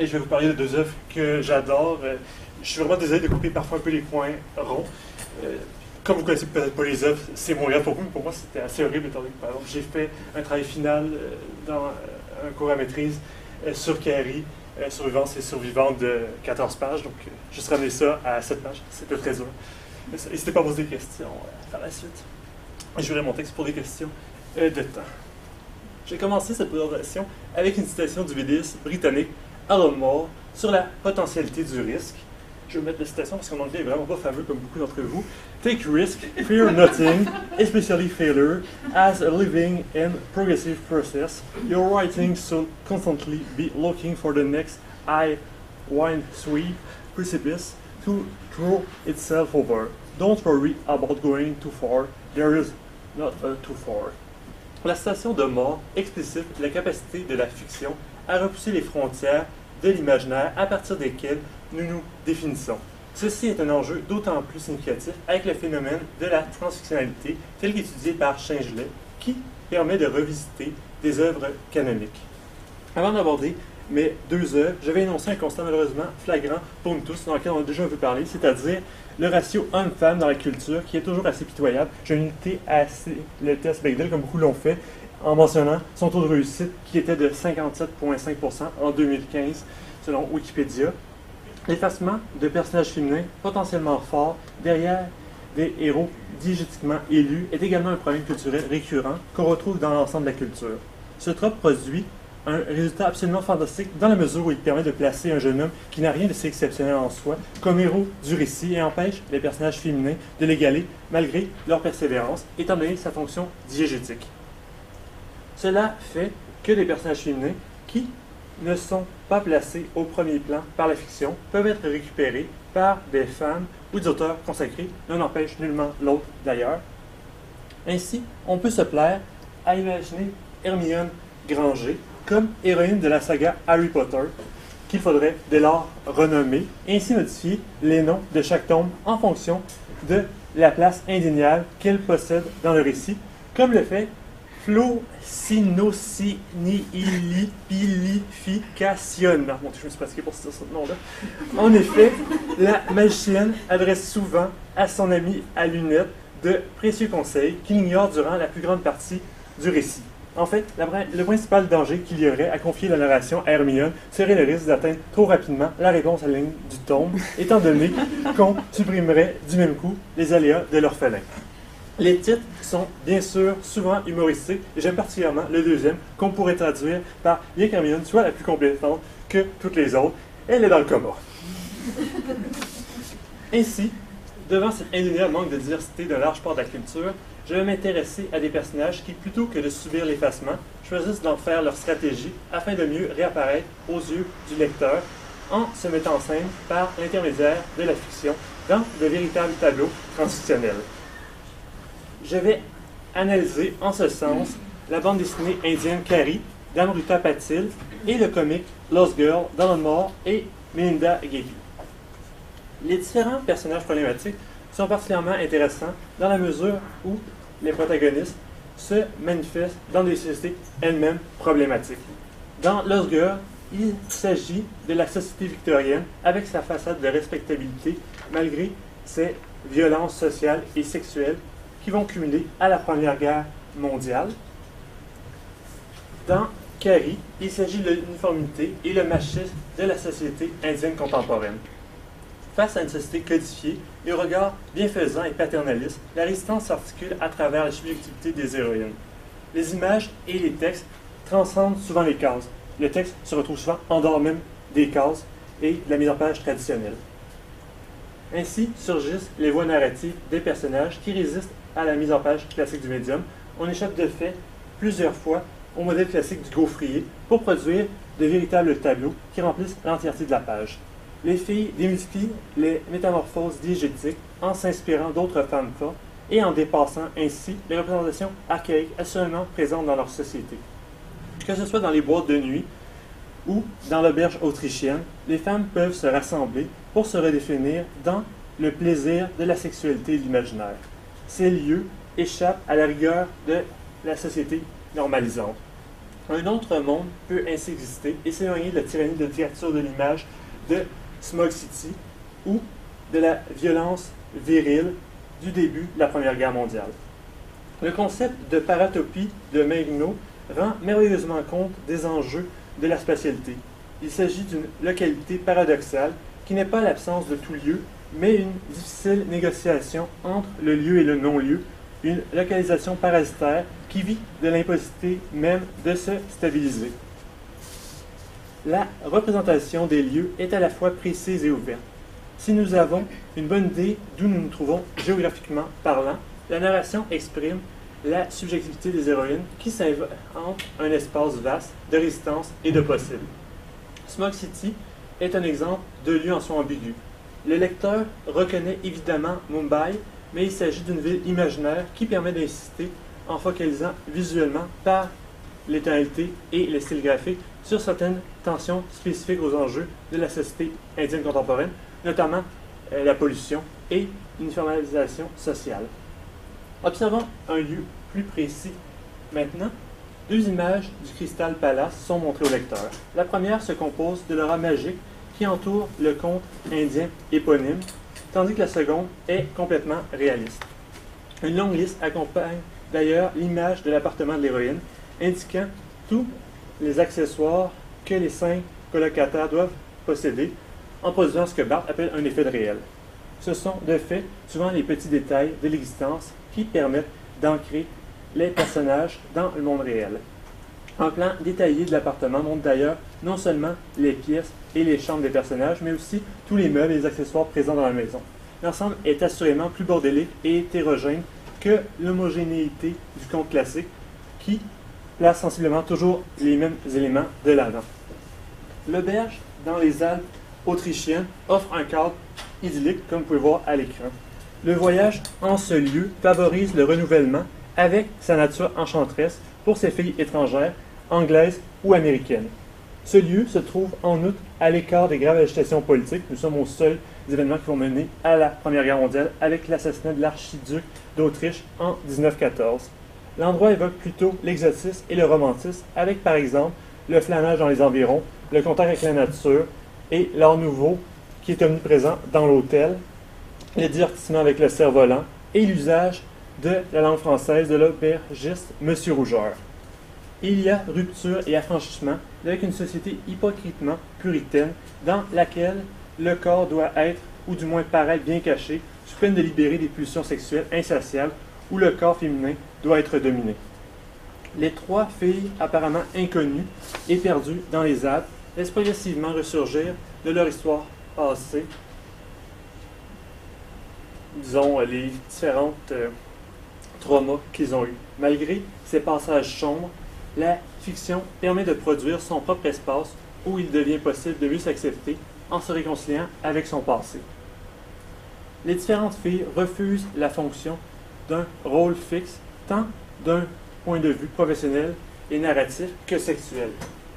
et je vais vous parler de deux œuvres que j'adore. Je suis vraiment désolé de couper parfois un peu les coins ronds. Comme vous ne connaissez peut-être pas les œuvres, c'est mon rêve pour vous, mais pour moi c'était assez horrible étant donné que, par exemple, j'ai fait un travail final dans un cours à maîtrise sur Carrie, Survivance et Survivante de 14 pages, donc je serai ramené ça à 7 pages, c'était très dur. N'hésitez pas à poser des questions par la suite. Je verrai mon texte pour des questions de temps. J'ai commencé cette présentation avec une citation du BDiste britannique Alan Moore sur la potentialité du risque. Je vais mettre la citation parce que mon anglais est vraiment pas fameux comme beaucoup d'entre vous. Take risk, fear nothing, especially failure, as a living and progressive process. Your writing should constantly be looking for the next high wind sweep precipice to throw itself over. Don't worry about going too far. There is not a too far. La citation de Moore explicite la capacité de la fiction à repousser les frontières de l'imaginaire à partir desquelles nous nous définissons. Ceci est un enjeu d'autant plus significatif avec le phénomène de la transfictionnalité tel qu'étudié par Shingley, qui permet de revisiter des œuvres canoniques. Avant d'aborder mes deux œuvres, je vais énoncer un constat malheureusement flagrant pour nous tous, dans lequel on a déjà un peu parlé, c'est-à-dire le ratio homme-femme dans la culture, qui est toujours assez pitoyable. J'ai noté assez le test Bechdel, comme beaucoup l'ont fait, en mentionnant son taux de réussite, qui était de 57,5% en 2015, selon Wikipédia. L'effacement de personnages féminins potentiellement forts derrière des héros diégétiquement élus est également un problème culturel récurrent qu'on retrouve dans l'ensemble de la culture. Ce trope produit un résultat absolument fantastique dans la mesure où il permet de placer un jeune homme qui n'a rien de si exceptionnel en soi comme héros du récit et empêche les personnages féminins de l'égaler malgré leur persévérance, étant donné sa fonction diégétique. Cela fait que les personnages féminins qui ne sont pas placés au premier plan par la fiction peuvent être récupérés par des femmes ou des auteurs consacrés, l'un n'empêche nullement l'autre d'ailleurs. Ainsi, on peut se plaire à imaginer Hermione Granger comme héroïne de la saga Harry Potter, qu'il faudrait dès lors renommer, et ainsi modifier les noms de chaque tome en fonction de la place indéniable qu'elle possède dans le récit, comme le fait Flocinociniilipification. Bon, je me suis pratiqué pour ce nom-là. En effet, la magicienne adresse souvent à son ami à lunettes de précieux conseils qu'il ignore durant la plus grande partie du récit. En fait, le principal danger qu'il y aurait à confier la narration à Hermione serait le risque d'atteindre trop rapidement la réponse à la ligne du tome, étant donné qu'on supprimerait du même coup les aléas de l'orphelin. Les titres sont bien sûr souvent humoristiques, et j'aime particulièrement le deuxième, qu'on pourrait traduire par « Bien qu'Hermione soit la plus compétente que toutes les autres, elle est dans le coma ». Ainsi, devant cet indéniable manque de diversité d'un large port de la culture, je vais m'intéresser à des personnages qui, plutôt que de subir l'effacement, choisissent d'en faire leur stratégie afin de mieux réapparaître aux yeux du lecteur en se mettant en scène par l'intermédiaire de la fiction dans de véritables tableaux transfictionnels. Je vais analyser en ce sens la bande dessinée indienne Carrie d'Amrita Patil et le comique Lost Girl d'Alan Moore et Melinda Gavey. Les différents personnages problématiques sont particulièrement intéressants dans la mesure où les protagonistes se manifestent dans des sociétés elles-mêmes problématiques. Dans Lost Girl, il s'agit de la société victorienne avec sa façade de respectabilité malgré ses violences sociales et sexuelles qui vont cumuler à la Première Guerre mondiale. Dans Carrie, il s'agit de l'uniformité et le machisme de la société indienne contemporaine. Face à une société codifiée et au regard bienfaisant et paternaliste, la résistance s'articule à travers la subjectivité des héroïnes. Les images et les textes transcendent souvent les cases. Le texte se retrouve souvent en dehors même des cases et de la mise en page traditionnelle. Ainsi surgissent les voies narratives des personnages qui résistent à la mise en page classique du médium. On échappe de fait plusieurs fois au modèle classique du gaufrier pour produire de véritables tableaux qui remplissent l'entièreté de la page. Les filles démultiplient les métamorphoses diégétiques en s'inspirant d'autres femmes fortes et en dépassant ainsi les représentations archaïques assurément présentes dans leur société. Que ce soit dans les boîtes de nuit ou dans l'auberge autrichienne, les femmes peuvent se rassembler pour se redéfinir dans le plaisir de la sexualité et de l'imaginaire. Ces lieux échappent à la rigueur de la société normalisante. Un autre monde peut ainsi exister et s'éloigner de la tyrannie de dictature de l'image de Smog City ou de la violence virile du début de la Première Guerre mondiale. Le concept de paratopie de Megno rend merveilleusement compte des enjeux de la spatialité. Il s'agit d'une localité paradoxale qui n'est pas l'absence de tout lieu, mais une difficile négociation entre le lieu et le non-lieu, une localisation parasitaire qui vit de l'impossibilité même de se stabiliser. La représentation des lieux est à la fois précise et ouverte. Si nous avons une bonne idée d'où nous nous trouvons géographiquement parlant, la narration exprime la subjectivité des héroïnes qui s'inventent un espace vaste de résistance et de possible. Smog City est un exemple de lieu en soi ambigu. Le lecteur reconnaît évidemment Mumbai, mais il s'agit d'une ville imaginaire qui permet d'insister, en focalisant visuellement par l'éternité et le style graphique, sur certaines tensions spécifiques aux enjeux de la société indienne contemporaine, notamment la pollution et l'uniformisation sociale. Observons un lieu plus précis. Maintenant, deux images du Crystal Palace sont montrées au lecteur. La première se compose de l'aura magique qui entoure le conte indien éponyme, tandis que la seconde est complètement réaliste. Une longue liste accompagne d'ailleurs l'image de l'appartement de l'héroïne, indiquant tous les accessoires que les 5 colocataires doivent posséder en produisant ce que Barthes appelle un effet de réel. Ce sont de fait souvent les petits détails de l'existence qui permettent d'ancrer les personnages dans le monde réel. Un plan détaillé de l'appartement montre d'ailleurs non seulement les pièces et les chambres des personnages, mais aussi tous les meubles et les accessoires présents dans la maison. L'ensemble est assurément plus bordélique et hétérogène que l'homogénéité du conte classique, qui place sensiblement toujours les mêmes éléments de l'avant. L'auberge dans les Alpes autrichiennes offre un cadre idyllique, comme vous pouvez voir à l'écran. Le voyage en ce lieu favorise le renouvellement avec sa nature enchanteresse pour ses filles étrangères, anglaises ou américaines. Ce lieu se trouve en outre à l'écart des graves agitations politiques. Nous sommes aux seuls événements qui vont mener à la Première Guerre mondiale avec l'assassinat de l'archiduc d'Autriche en 1914. L'endroit évoque plutôt l'exotisme et le romantisme, avec par exemple le flânage dans les environs, le contact avec la nature et l'art nouveau qui est omniprésent dans l'hôtel, le divertissement avec le cerf-volant et l'usage de la langue française de l'aubergiste Monsieur Rougeur. Il y a rupture et affranchissement avec une société hypocritement puritaine dans laquelle le corps doit être, ou du moins paraître bien caché, sous peine de libérer des pulsions sexuelles insatiables, où le corps féminin doit être dominé. Les trois filles apparemment inconnues et perdues dans les Alpes laissent progressivement ressurgir de leur histoire passée, disons, les différentes traumas qu'ils ont eus. Malgré ces passages sombres, la fiction permet de produire son propre espace où il devient possible de mieux s'accepter en se réconciliant avec son passé. Les différentes filles refusent la fonction d'un rôle fixe, tant d'un point de vue professionnel et narratif que sexuel.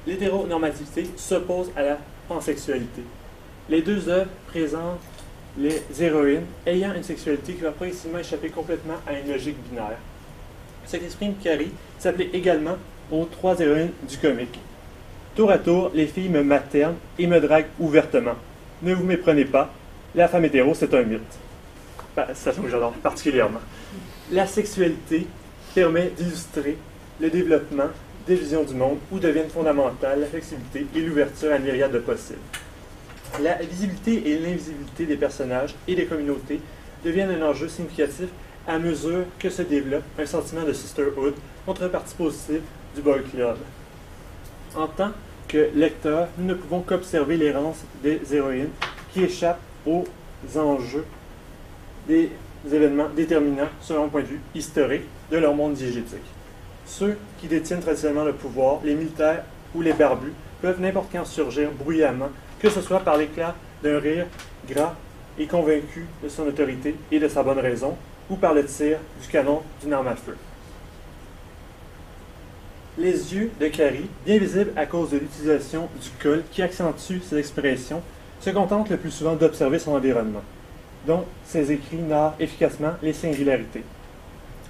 L'hétéronormativité s'oppose à la pansexualité. Les deux œuvres présentent les héroïnes ayant une sexualité qui va progressivement échapper complètement à une logique binaire. Ce qu'exprime Carrie s'appelait également aux trois héroïnes du comique. Tour à tour, les filles me maternent et me draguent ouvertement. Ne vous méprenez pas, la femme hétéro, c'est un mythe. C'est ça que j'adore particulièrement. La sexualité permet d'illustrer le développement des visions du monde où deviennent fondamentales la flexibilité et l'ouverture à une myriade de possibles. La visibilité et l'invisibilité des personnages et des communautés deviennent un enjeu significatif à mesure que se développe un sentiment de sisterhood, contrepartie positive du boy club. En tant que lecteur, nous ne pouvons qu'observer l'errance des héroïnes qui échappent aux enjeux des événements déterminants selon un point de vue historique de leur monde diégétique. Ceux qui détiennent traditionnellement le pouvoir, les militaires ou les barbus, peuvent n'importe quand surgir bruyamment, que ce soit par l'éclat d'un rire gras et convaincu de son autorité et de sa bonne raison, ou par le tir du canon d'une arme à feu. Les yeux de Carrie, bien visibles à cause de l'utilisation du col qui accentue ses expressions, se contentent le plus souvent d'observer son environnement, dont ses écrits narrent efficacement les singularités.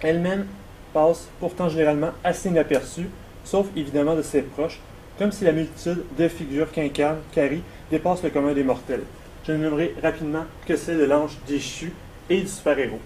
Elle-même passe pourtant généralement assez inaperçue sauf évidemment de ses proches, comme si la multitude de figures qu'incarne Carrie dépasse le commun des mortels. Je ne nommerai rapidement que celle de l'ange déchu et du super-héros.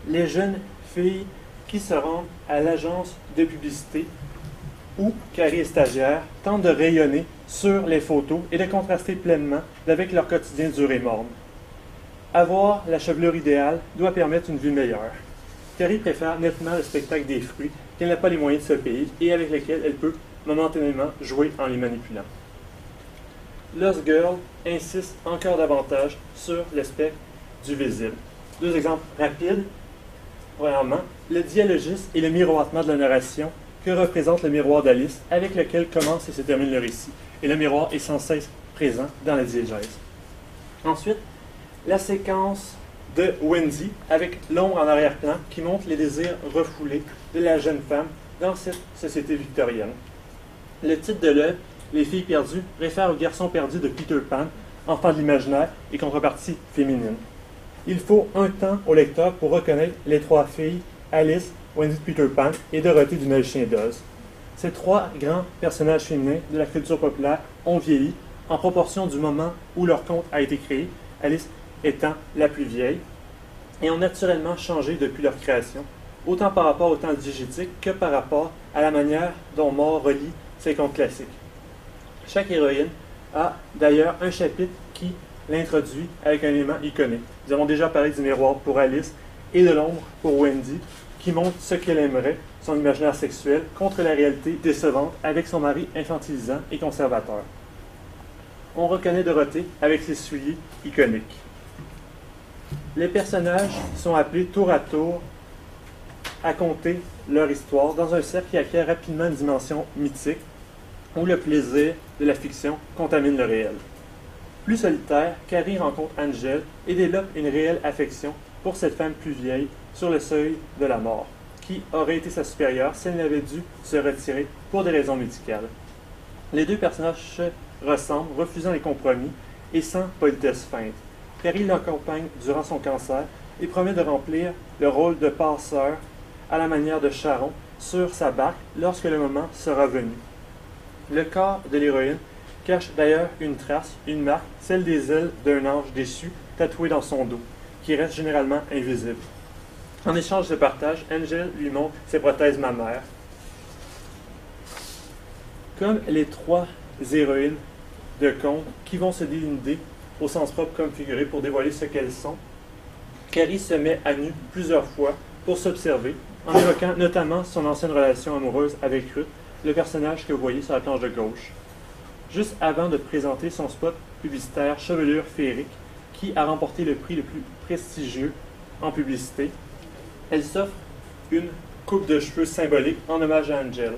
Les jeunes filles qui se rendent à l'agence de publicité où Carrie est stagiaire tentent de rayonner sur les photos et de contraster pleinement avec leur quotidien dur et morne. Avoir la chevelure idéale doit permettre une vue meilleure. Carrie préfère nettement le spectacle des fruits qu'elle n'a pas les moyens de se payer et avec lesquels elle peut momentanément jouer en les manipulant. Lost Girl insiste encore davantage sur l'aspect du visible. Deux exemples rapides. Premièrement, le dialogisme et le miroitement de la narration que représente le miroir d'Alice avec lequel commence et se termine le récit. Et le miroir est sans cesse présent dans la diégèse. Ensuite, la séquence de Wendy avec l'ombre en arrière-plan qui montre les désirs refoulés de la jeune femme dans cette société victorienne. Le titre de l'œuvre, Les filles perdues, réfère au garçon perdu de Peter Pan, enfant de l'imaginaire et contrepartie féminine. Il faut un temps au lecteur pour reconnaître les trois filles, Alice, Wendy de Peter Pan et Dorothée du Magicien d'Oz. Ces trois grands personnages féminins de la culture populaire ont vieilli en proportion du moment où leur conte a été créé, Alice étant la plus vieille, et ont naturellement changé depuis leur création, autant par rapport au temps diégétique que par rapport à la manière dont Moore relie ses contes classiques. Chaque héroïne a d'ailleurs un chapitre qui l'introduit avec un élément iconique. Nous avons déjà parlé du miroir pour Alice et de l'ombre pour Wendy, qui montre ce qu'elle aimerait, son imaginaire sexuel, contre la réalité décevante avec son mari infantilisant et conservateur. On reconnaît Dorothée avec ses souliers iconiques. Les personnages sont appelés tour à tour à conter leur histoire dans un cercle qui acquiert rapidement une dimension mythique où le plaisir de la fiction contamine le réel. Plus solitaire, Carrie rencontre Angel et développe une réelle affection pour cette femme plus vieille sur le seuil de la mort, qui aurait été sa supérieure si elle n'avait dû se retirer pour des raisons médicales. Les deux personnages se ressemblent, refusant les compromis et sans politesse feinte. Carrie l'accompagne durant son cancer et promet de remplir le rôle de passeur à la manière de Charon sur sa barque lorsque le moment sera venu. Le corps de l'héroïne cache d'ailleurs une trace, une marque, celle des ailes d'un ange déchu tatoué dans son dos, qui reste généralement invisible. En échange de partage, Angel lui montre ses prothèses mammaires. Comme les trois héroïnes de contes qui vont se dénuder au sens propre comme figuré pour dévoiler ce qu'elles sont, Carrie se met à nu plusieurs fois pour s'observer, en évoquant notamment son ancienne relation amoureuse avec Ruth, le personnage que vous voyez sur la planche de gauche. Juste avant de présenter son spot publicitaire Chevelure féerique, qui a remporté le prix le plus prestigieux en publicité, elle s'offre une coupe de cheveux symbolique en hommage à Angel.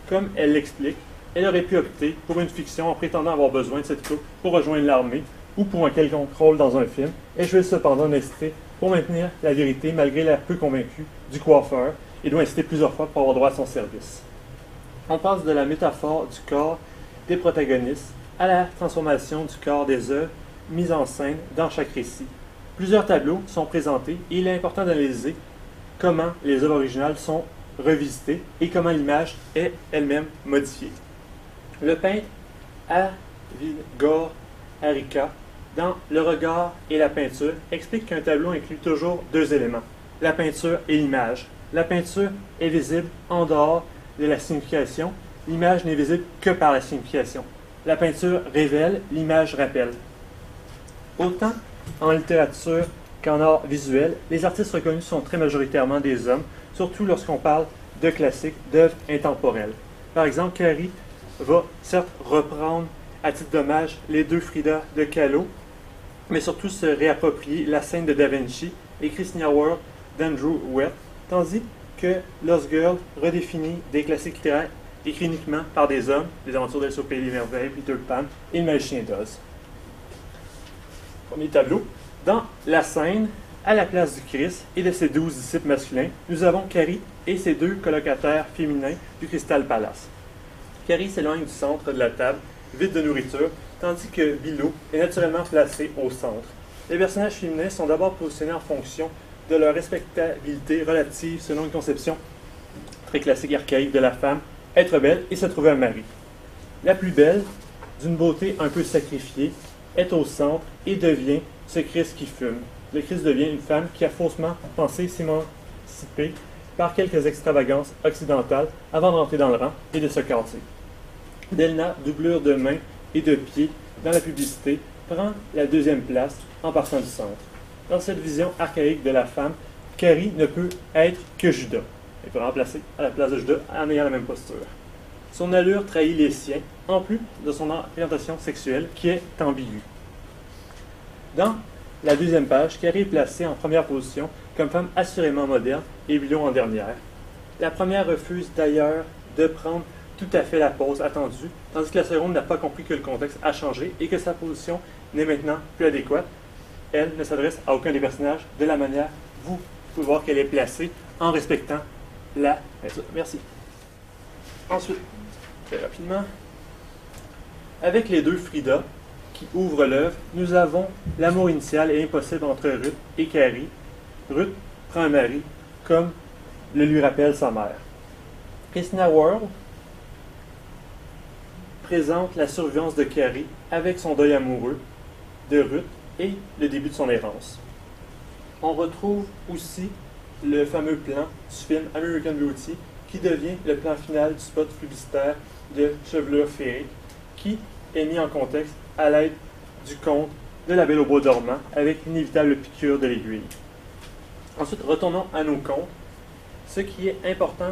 Comme elle l'explique, elle aurait pu opter pour une fiction en prétendant avoir besoin de cette coupe pour rejoindre l'armée ou pour un quelconque rôle dans un film, et je vais cependant l'inciter pour maintenir la vérité malgré l'air peu convaincu du coiffeur et doit inciter plusieurs fois pour avoir droit à son service. On passe de la métaphore du corps des protagonistes à la transformation du corps des œuvres mises en scène dans chaque récit. Plusieurs tableaux sont présentés et il est important d'analyser comment les œuvres originales sont revisitées et comment l'image est elle-même modifiée. Le peintre Avigdor Arica, dans Le regard et la peinture, explique qu'un tableau inclut toujours deux éléments, la peinture et l'image. La peinture est visible en dehors de la signification, l'image n'est visible que par la signification. La peinture révèle, l'image rappelle. Autant en littérature qu'en art visuel, les artistes reconnus sont très majoritairement des hommes, surtout lorsqu'on parle de classiques, d'œuvres intemporelles. Par exemple, Carrie va certes reprendre à titre d'hommage les deux Frida de Kahlo, mais surtout se réapproprier la scène de Da Vinci et Christina World d'Andrew Webb, tandis que Lost Girl redéfinit des classiques littéraires écrits uniquement par des hommes, les aventures d'Alice au Pays des Merveilles, Peter Pan et le Magicien d'Oz. Premier tableau. Dans la scène, à la place du Christ et de ses 12 disciples masculins, nous avons Carrie et ses deux colocataires féminins du Crystal Palace. Carrie s'éloigne du centre de la table, vide de nourriture, tandis que Billo est naturellement placé au centre. Les personnages féminins sont d'abord positionnés en fonction de leur respectabilité relative selon une conception très classique et archaïque de la femme, être belle et se trouver un mari. La plus belle, d'une beauté un peu sacrifiée, est au centre et devient ce Christ qui fume. Le Christ devient une femme qui a faussement pensé s'émanciper par quelques extravagances occidentales avant de rentrer dans le rang et de se casser. Delna, doublure de mains et de pieds dans la publicité, prend la deuxième place en partant du centre. Dans cette vision archaïque de la femme, Carrie ne peut être que Judas. Elle peut remplacer à la place de Judas en ayant la même posture. Son allure trahit les siens, en plus de son orientation sexuelle qui est ambiguë. Dans la deuxième page, Carrie est placée en première position comme femme assurément moderne et Bilon en dernière. La première refuse d'ailleurs de prendre tout à fait la pose attendue, tandis que la seconde n'a pas compris que le contexte a changé et que sa position n'est maintenant plus adéquate. Elle ne s'adresse à aucun des personnages de la manière vous pouvez voir qu'elle est placée en respectant la... Merci. Ensuite, très rapidement, avec les deux Frida qui ouvrent l'œuvre, nous avons l'amour initial et impossible entre Ruth et Carrie. Ruth prend un mari, comme le lui rappelle sa mère. Christina World présente la survivance de Carrie avec son deuil amoureux de Ruth et le début de son errance. On retrouve aussi le fameux plan du film American Beauty qui devient le plan final du spot publicitaire de chevelure féerique qui est mis en contexte à l'aide du conte de la Belle au bois dormant avec l'inévitable piqûre de l'aiguille. Ensuite, retournons à nos contes. Ce qui est important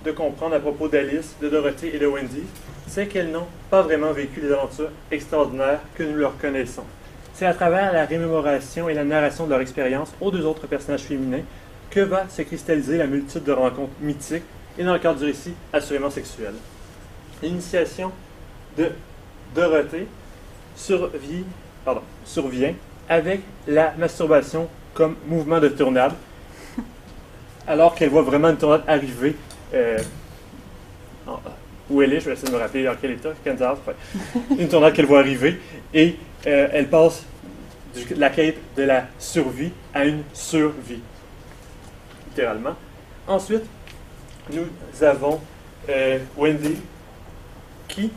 de comprendre à propos d'Alice, de Dorothée et de Wendy, c'est qu'elles n'ont pas vraiment vécu les aventures extraordinaires que nous leur connaissons. C'est à travers la rémémoration et la narration de leur expérience aux deux autres personnages féminins que va se cristalliser la multitude de rencontres mythiques et dans le cadre du récit assurément sexuel. L'initiation de Dorothée survient avec la masturbation comme mouvement de tornade, alors qu'elle voit vraiment une tornade arriver. Où elle est, je vais essayer de me rappeler dans quel état, Kansas, une tornade qu'elle voit arriver, et elle passe de la quête de la survie à une survie, littéralement. Ensuite, nous avons Wendy qui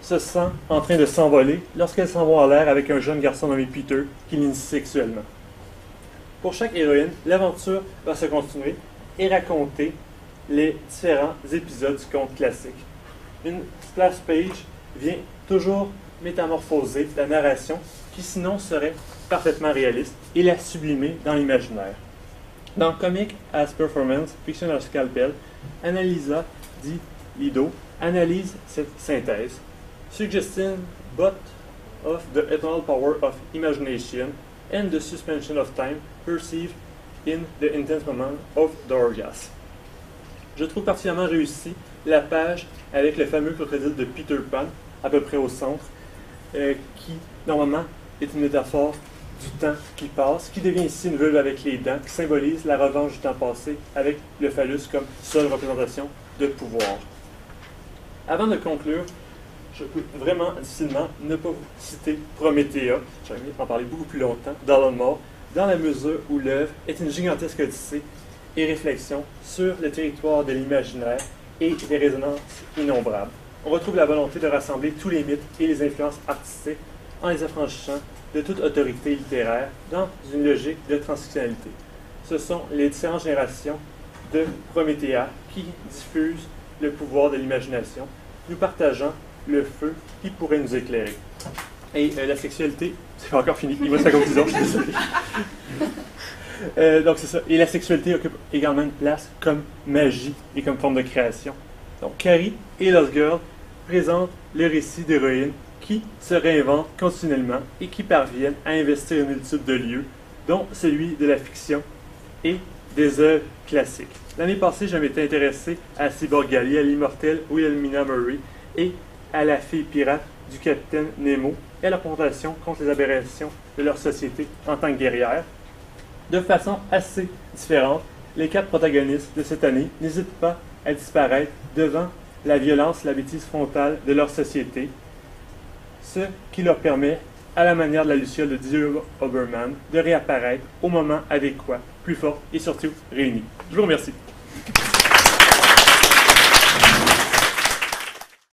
se sent en train de s'envoler lorsqu'elle s'envole en l'air avec un jeune garçon nommé Peter qui l'initie sexuellement. Pour chaque héroïne, l'aventure va se continuer et raconter les différents épisodes du conte classique. Une splash page vient toujours métamorphoser la narration qui sinon serait parfaitement réaliste et la sublimer dans l'imaginaire. Dans Comic as Performance, Fiction as Scalpel, Annalisa Di Lido analyse cette synthèse, suggesting but of the eternal power of imagination and the suspension of time perceived in the intense moment of the orgasm. Je trouve particulièrement réussi la page avec le fameux crocodile de Peter Pan, à peu près au centre, qui, normalement, est une métaphore du temps qui passe, qui devient ici une vulve avec les dents, qui symbolise la revanche du temps passé avec le phallus comme seule représentation de pouvoir. Avant de conclure, je peux vraiment difficilement ne pas vous citer Promethea, j'aurais aimé en parler beaucoup plus longtemps, d'Alan Moore, dans la mesure où l'œuvre est une gigantesque odyssée et réflexion sur le territoire de l'imaginaire et des résonances innombrables. On retrouve la volonté de rassembler tous les mythes et les influences artistiques en les affranchissant de toute autorité littéraire dans une logique de transfictionnalité. Ce sont les différentes générations de Promethea qui diffusent le pouvoir de l'imagination, nous partageant le feu qui pourrait nous éclairer. Et la sexualité, c'est pas encore fini, il va sa conclusion, je suis désolé. Donc c'est ça. Et la sexualité occupe également une place comme magie et comme forme de création. Donc Carrie et Lost Girl présentent le récit d'héroïnes qui se réinventent continuellement et qui parviennent à investir une multitude de lieux, dont celui de la fiction et des œuvres classiques. L'année passée, je m'étais intéressé à Cyborg Ali, à l'immortelle Wilhelmina Murray et à la fille pirate du capitaine Nemo et à leur confrontation contre les aberrations de leur société en tant que guerrière. De façon assez différente, les 4 protagonistes de cette année n'hésitent pas à disparaître devant la violence, la bêtise frontale de leur société, ce qui leur permet, à la manière de la Luciole de Dieu Oberman, de réapparaître au moment adéquat, plus forte et surtout réunie. Je vous remercie.